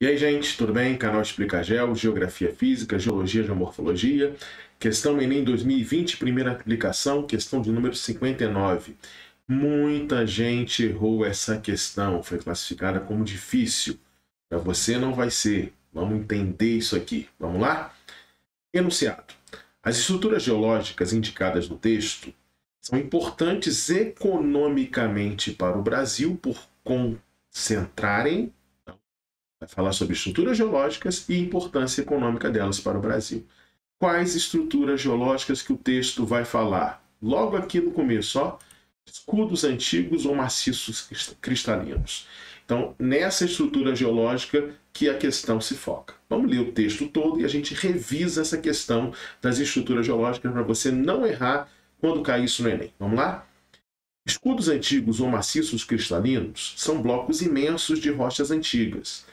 E aí, gente, tudo bem? Canal Explica Geo, Geografia Física, Geologia, Geomorfologia. Questão Enem 2020, primeira aplicação, questão de número 59. Muita gente errou essa questão, foi classificada como difícil. Para você não vai ser. Vamos entender isso aqui. Vamos lá? Enunciado. As estruturas geológicas indicadas no texto são importantes economicamente para o Brasil por concentrarem. Vai falar sobre estruturas geológicas e importância econômica delas para o Brasil. Quais estruturas geológicas que o texto vai falar? Logo aqui no começo, ó, escudos antigos ou maciços cristalinos. Então, nessa estrutura geológica que a questão se foca. Vamos ler o texto todo e a gente revisa essa questão das estruturas geológicas para você não errar quando cair isso no Enem. Vamos lá? Escudos antigos ou maciços cristalinos são blocos imensos de rochas antigas.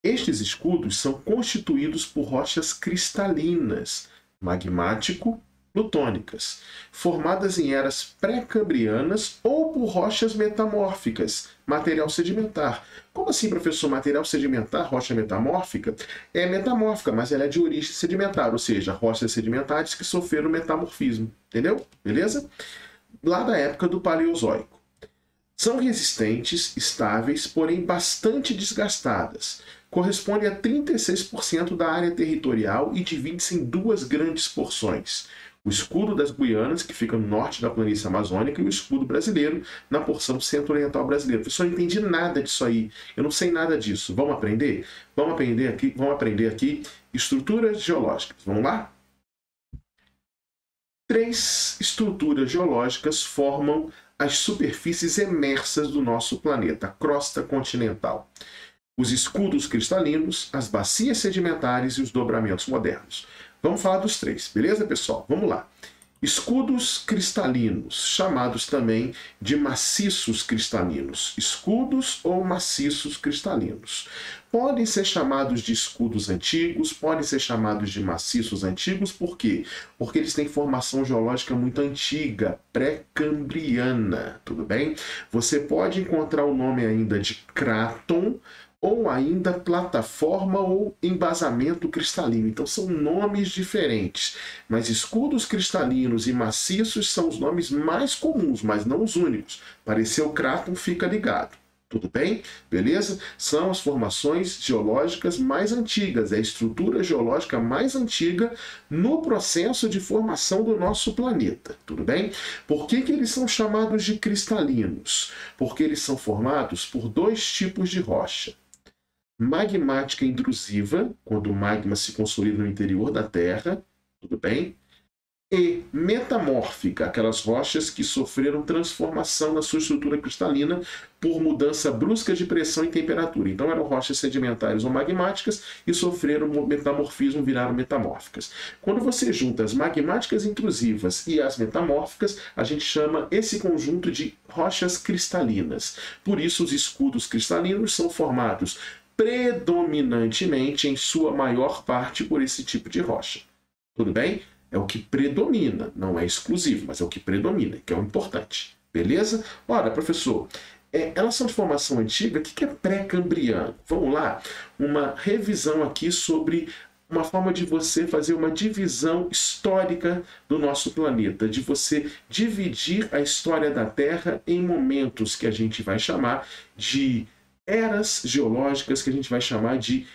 Estes escudos são constituídos por rochas cristalinas, magmático-plutônicas, formadas em eras pré-cambrianas ou por rochas metamórficas, material sedimentar. Como assim, professor? Material sedimentar, rocha metamórfica? É metamórfica, mas ela é de origem sedimentar, ou seja, rochas sedimentares que sofreram metamorfismo. Entendeu? Beleza? Lá da época do Paleozoico. São resistentes, estáveis, porém bastante desgastadas. Corresponde a 36% da área territorial e divide-se em duas grandes porções. O escudo das Guianas, que fica no norte da planície amazônica, e o escudo brasileiro, na porção centro-oriental brasileira. Eu só não entendi nada disso aí. Eu não sei nada disso. Vamos aprender? Vamos aprender aqui estruturas geológicas. Vamos lá? 3 estruturas geológicas formam as superfícies emersas do nosso planeta, a crosta continental. Os escudos cristalinos, as bacias sedimentares e os dobramentos modernos. Vamos falar dos 3, beleza, pessoal? Vamos lá. Escudos cristalinos, chamados também de maciços cristalinos. Escudos ou maciços cristalinos. Podem ser chamados de escudos antigos, podem ser chamados de maciços antigos, por quê? Porque eles têm formação geológica muito antiga, pré-cambriana, tudo bem? Você pode encontrar o nome ainda de cráton, ou ainda plataforma ou embasamento cristalino. Então são nomes diferentes, mas escudos cristalinos e maciços são os nomes mais comuns, mas não os únicos. Pareceu cráton, fica ligado. Tudo bem? Beleza? São as formações geológicas mais antigas, é a estrutura geológica mais antiga no processo de formação do nosso planeta. Tudo bem? Por que eles são chamados de cristalinos? Porque eles são formados por 2 tipos de rocha. Magmática intrusiva, quando o magma se consolida no interior da Terra, tudo bem? E metamórfica, aquelas rochas que sofreram transformação na sua estrutura cristalina por mudança brusca de pressão e temperatura. Então eram rochas sedimentares ou magmáticas e sofreram metamorfismo, viraram metamórficas. Quando você junta as magmáticas intrusivas e as metamórficas, a gente chama esse conjunto de rochas cristalinas. Por isso os escudos cristalinos são formados predominantemente, em sua maior parte, por esse tipo de rocha. Tudo bem? É o que predomina, não é exclusivo, mas é o que predomina, que é o importante. Beleza? Ora, professor, elas são de formação antiga, o que é pré-cambriano? Vamos lá? Uma revisão aqui sobre uma forma de você fazer uma divisão histórica do nosso planeta, de você dividir a história da Terra em momentos que a gente vai chamar de eras geológicas, que a gente vai chamar de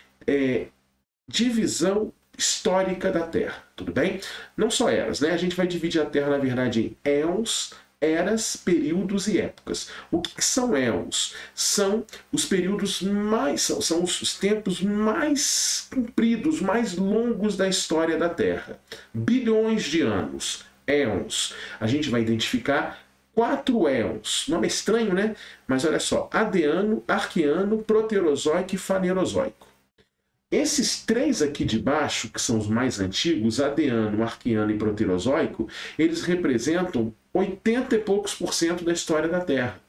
divisão histórica da Terra, tudo bem? Não só eras, né? A gente vai dividir a Terra, na verdade, em éons, eras, períodos e épocas. O que são éons? São os períodos mais, são os tempos mais compridos, mais longos da história da Terra. Bilhões de anos, éons. A gente vai identificar 4 éons. Nome estranho, né? Mas olha só, Adeano, Arqueano, Proterozoico e Fanerozoico. Esses 3 aqui de baixo, que são os mais antigos, Adeano, Arqueano e Proterozoico, eles representam 80 e poucos % da história da Terra.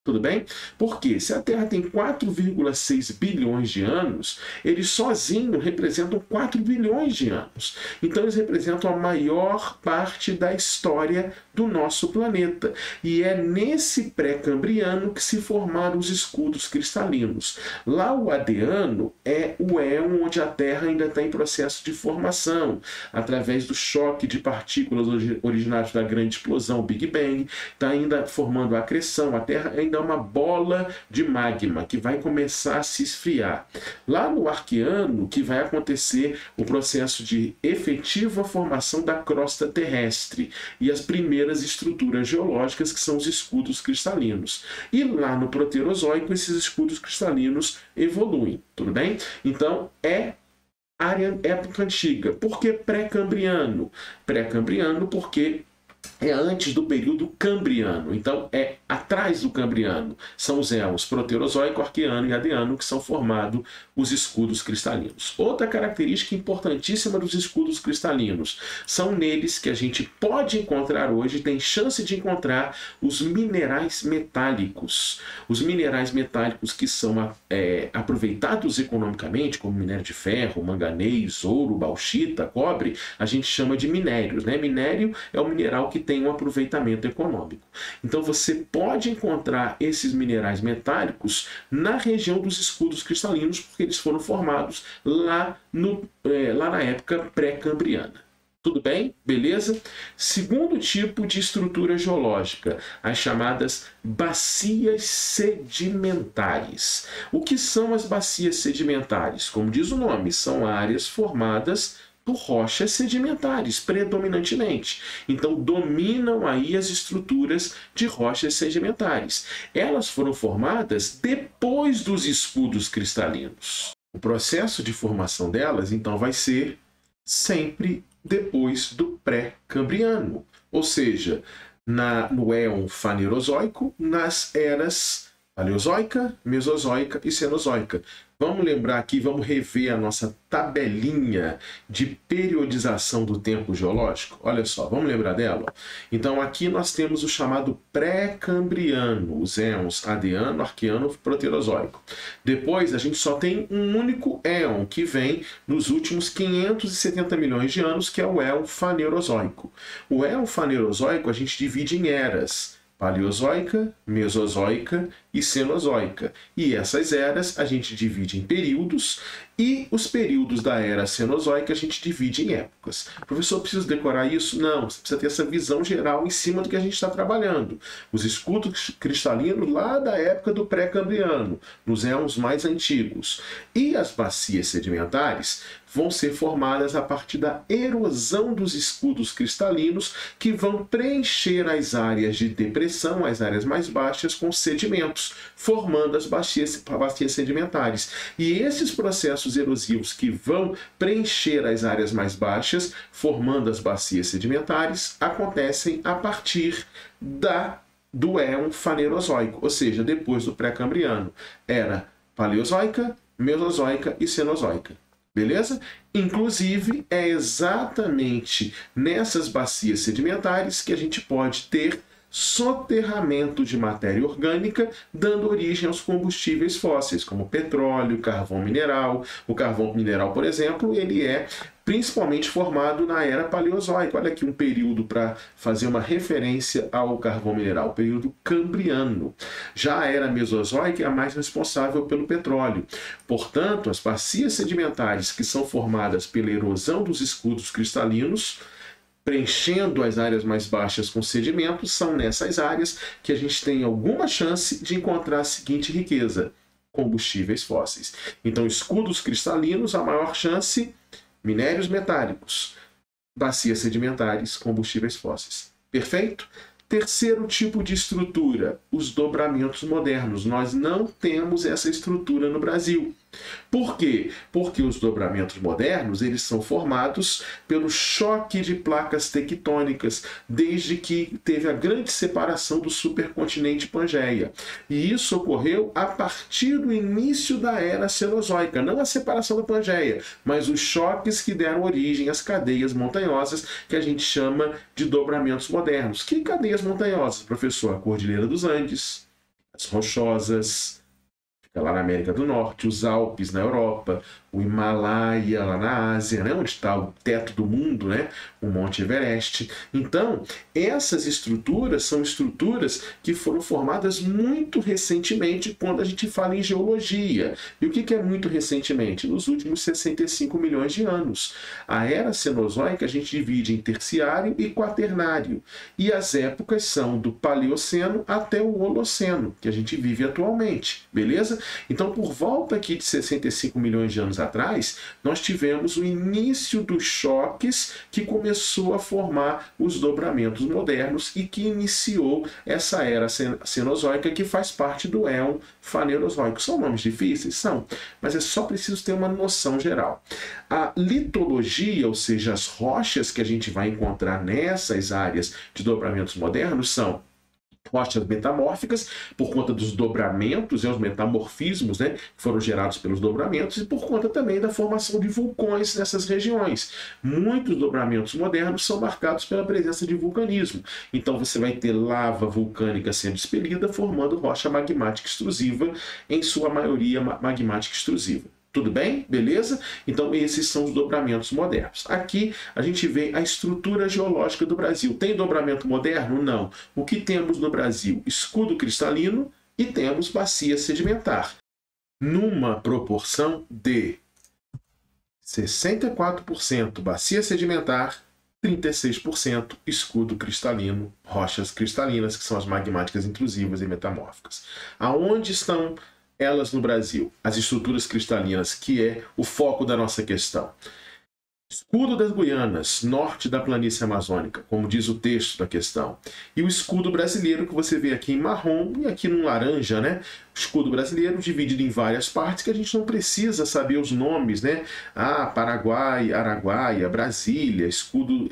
Tudo bem? Porque se a Terra tem 4,6 bilhões de anos, eles sozinhos representam 4 bilhões de anos. Então eles representam a maior parte da história do nosso planeta. E é nesse pré-cambriano que se formaram os escudos cristalinos. Lá o Adeano é o éon onde a Terra ainda está em processo de formação, através do choque de partículas originárias da grande explosão, Big Bang, está ainda formando a acreção, a Terra ainda é uma bola de magma que vai começar a se esfriar. Lá no Arqueano, que vai acontecer o processo de efetiva formação da crosta terrestre e as primeiras estruturas geológicas, que são os escudos cristalinos. E lá no Proterozoico, esses escudos cristalinos evoluem, tudo bem? Então, época antiga. Por que pré-cambriano? Pré-cambriano porque é antes do período cambriano, então é atrás do cambriano. São os éons proterozoico, arqueano e adeano que são formados os escudos cristalinos. Outra característica importantíssima dos escudos cristalinos são neles que a gente pode encontrar hoje, tem chance de encontrar os minerais metálicos. Os minerais metálicos que são aproveitados economicamente, como minério de ferro, manganês, ouro, bauxita, cobre, a gente chama de minérios, né? Minério é o mineral que tem um aproveitamento econômico. Então você pode encontrar esses minerais metálicos na região dos escudos cristalinos, porque eles foram formados lá na época pré-cambriana. Tudo bem? Beleza? Segundo tipo de estrutura geológica, as chamadas bacias sedimentares. O que são as bacias sedimentares? Como diz o nome, são áreas formadas por rochas sedimentares, predominantemente. Então, dominam aí as estruturas de rochas sedimentares. Elas foram formadas depois dos escudos cristalinos. O processo de formação delas, então, vai ser sempre depois do pré-cambriano, ou seja, no éon fanerozoico, nas eras paleozoica, mesozoica e cenozoica. Vamos lembrar aqui, vamos rever a nossa tabelinha de periodização do tempo geológico. Olha só, vamos lembrar dela? Então aqui nós temos o chamado pré-cambriano, os éons adeano, arqueano, proterozoico. Depois a gente só tem um único éon que vem nos últimos 570 milhões de anos, que é o éon fanerozoico. O éon fanerozoico a gente divide em eras: paleozoica, mesozoica e cenozoica. E essas eras a gente divide em períodos, e os períodos da era cenozoica a gente divide em épocas. Professor, precisa decorar isso? Não, você precisa ter essa visão geral em cima do que a gente está trabalhando. Os escudos cristalinos lá da época do pré-cambriano, nos éons mais antigos. E as bacias sedimentares vão ser formadas a partir da erosão dos escudos cristalinos, que vão preencher as áreas de depressão, as áreas mais baixas, com sedimentos, formando as bacias sedimentares. E esses processos erosivos que vão preencher as áreas mais baixas, formando as bacias sedimentares, acontecem a partir do éon fanerozoico, ou seja, depois do pré-cambriano. Era paleozoica, mesozoica e cenozoica. Beleza? Inclusive, é exatamente nessas bacias sedimentares que a gente pode ter soterramento de matéria orgânica, dando origem aos combustíveis fósseis, como petróleo, carvão mineral. O carvão mineral, por exemplo, ele é principalmente formado na era paleozoica. Olha aqui um período para fazer uma referência ao carvão mineral, o período cambriano. Já a era mesozoica é a mais responsável pelo petróleo. Portanto, as bacias sedimentares que são formadas pela erosão dos escudos cristalinos, preenchendo as áreas mais baixas com sedimentos, são nessas áreas que a gente tem alguma chance de encontrar a seguinte riqueza: combustíveis fósseis. Então, escudos cristalinos, a maior chance: minérios metálicos, bacias sedimentares, combustíveis fósseis. Perfeito? Terceiro tipo de estrutura, os dobramentos modernos. Nós não temos essa estrutura no Brasil. Por quê? Porque os dobramentos modernos, eles são formados pelo choque de placas tectônicas, desde que teve a grande separação do supercontinente Pangeia. E isso ocorreu a partir do início da era cenozoica, não a separação da Pangeia, mas os choques que deram origem às cadeias montanhosas, que a gente chama de dobramentos modernos. Que cadeias montanhosas, professor? A Cordilheira dos Andes, as Rochosas, fica lá na América do Norte, os Alpes na Europa, o Himalaia lá na Ásia, né, onde está o teto do mundo, né, o Monte Everest. Então, essas estruturas são estruturas que foram formadas muito recentemente quando a gente fala em geologia. E o que é muito recentemente? Nos últimos 65 milhões de anos. A era Cenozoica a gente divide em terciário e quaternário. E as épocas são do Paleoceno até o Holoceno, que a gente vive atualmente, beleza? Então, por volta aqui de 65 milhões de anos atrás, nós tivemos o início dos choques que começou a formar os dobramentos modernos e que iniciou essa era cenozoica que faz parte do éon fanerozoico. São nomes difíceis? São, mas é só preciso ter uma noção geral. A litologia, ou seja, as rochas que a gente vai encontrar nessas áreas de dobramentos modernos são rochas metamórficas, por conta dos dobramentos e os metamorfismos, né, que foram gerados pelos dobramentos, e por conta também da formação de vulcões nessas regiões. Muitos dobramentos modernos são marcados pela presença de vulcanismo. Então você vai ter lava vulcânica sendo expelida, formando rocha magmática extrusiva, em sua maioria magmática extrusiva. Tudo bem? Beleza? Então esses são os dobramentos modernos. Aqui a gente vê a estrutura geológica do Brasil. Tem dobramento moderno? Não. O que temos no Brasil? Escudo cristalino e temos bacia sedimentar. Numa proporção de 64% bacia sedimentar, 36% escudo cristalino, rochas cristalinas, que são as magmáticas intrusivas e metamórficas. Aonde estão elas no Brasil? As estruturas cristalinas, que é o foco da nossa questão. Escudo das Guianas, norte da planície amazônica, como diz o texto da questão. E o escudo brasileiro, que você vê aqui em marrom e aqui no laranja, né? O escudo brasileiro dividido em várias partes que a gente não precisa saber os nomes, né? Ah, Paraguai, Araguaia, Brasília, escudo,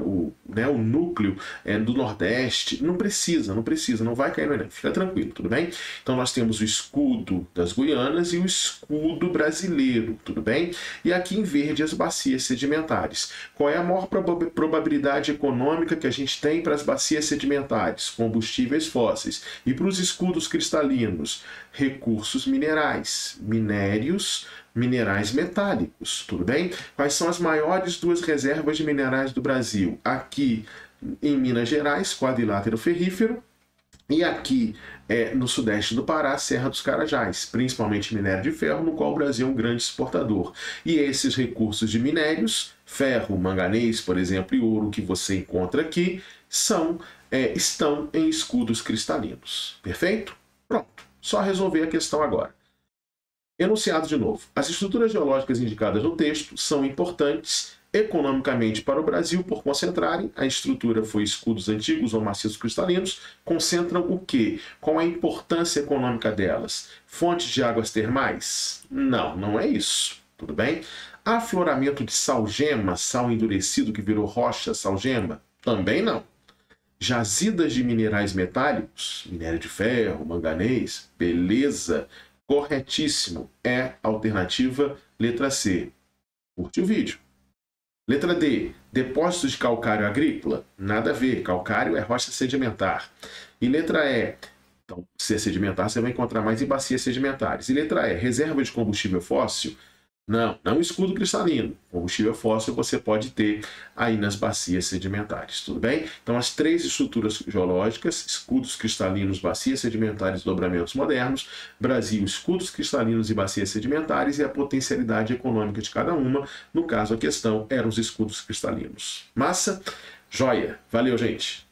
o núcleo do Nordeste. Não precisa, não vai cair no Enem. Fica tranquilo, tudo bem? Então nós temos o escudo das Guianas e o escudo brasileiro, tudo bem? E aqui em verde as bacias sedimentares. Qual é a maior probabilidade econômica que a gente tem para as bacias sedimentares? Combustíveis fósseis. E para os escudos cristalinos? Recursos minerais, minerais metálicos, tudo bem? Quais são as maiores duas reservas de minerais do Brasil? Aqui em Minas Gerais, quadrilátero ferrífero, e aqui no sudeste do Pará, Serra dos Carajás, principalmente minério de ferro, no qual o Brasil é um grande exportador. E esses recursos de minérios, ferro, manganês, por exemplo, e ouro que você encontra aqui, estão em escudos cristalinos. Perfeito? Pronto. Só resolver a questão agora. Enunciado de novo. As estruturas geológicas indicadas no texto são importantes economicamente para o Brasil por concentrarem, a estrutura foi escudos antigos ou maciços cristalinos, concentram o quê? Qual a importância econômica delas? Fontes de águas termais? Não, não é isso. Tudo bem? Afloramento de salgema, sal endurecido que virou rocha, salgema? Também não. Jazidas de minerais metálicos, minério de ferro, manganês, beleza, corretíssimo. É a alternativa letra C. Curte o vídeo. Letra D, depósitos de calcário agrícola? Nada a ver, calcário é rocha sedimentar. E letra E, então, se é sedimentar, você vai encontrar mais em bacias sedimentares. E letra E, reserva de combustível fóssil? Não escudo cristalino. Combustível fóssil você pode ter aí nas bacias sedimentares, tudo bem? Então as três estruturas geológicas, escudos cristalinos, bacias sedimentares, dobramentos modernos, Brasil, escudos cristalinos e bacias sedimentares, e a potencialidade econômica de cada uma, no caso a questão eram os escudos cristalinos. Massa? Joia! Valeu, gente!